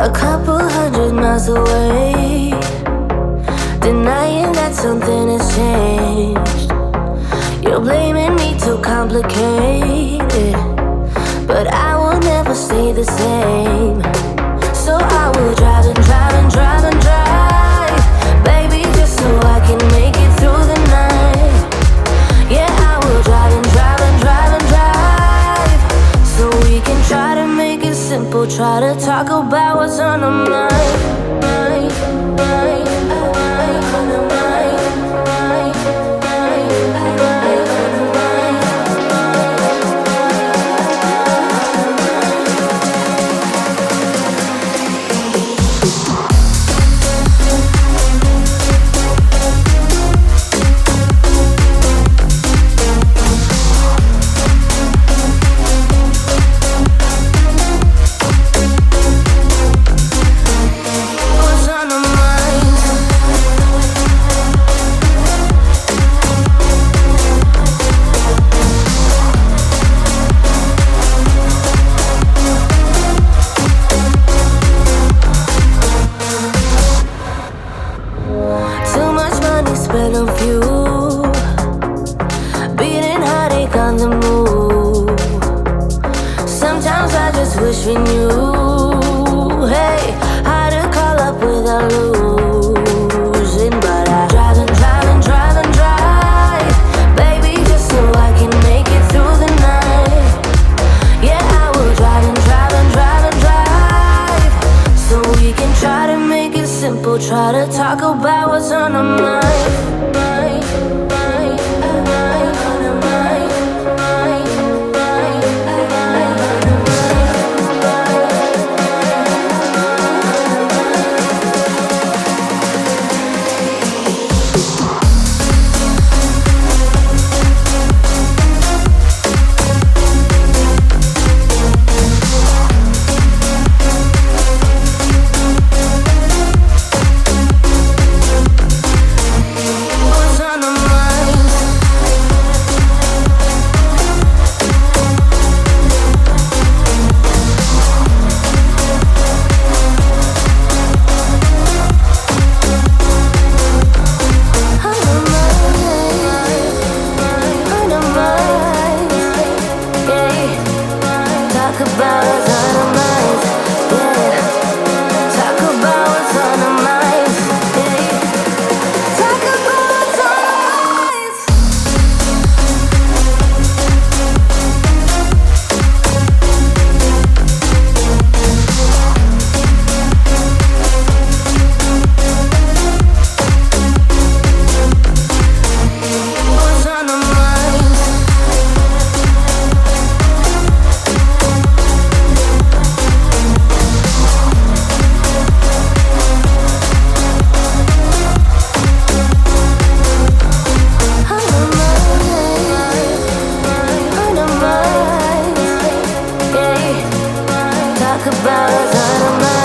a couple 100 miles away, denying that something has changed. You're blaming me too complicated, but I will never stay the same. So I will drive and drive and drive and drive, baby, just so I can make it through the night. Yeah, I will drive and drive and drive and drive, so we can try to make it simple. Try to talk about what's on our mind. Spent on fuel, beating heartache on the move. Sometimes I just wish we knew, hey, how to call up without losing. But I drive and drive and drive and drive, baby, just so I can make it through the night. Yeah, I will drive and drive and drive and drive, so we can try to make it simple. Try to talk about what's on our mind. Talk about what's on our minds, yeah. Talk about what's on our minds, yeah. Talk about what's on our minds. What's on our minds? Talk about what's on our mind.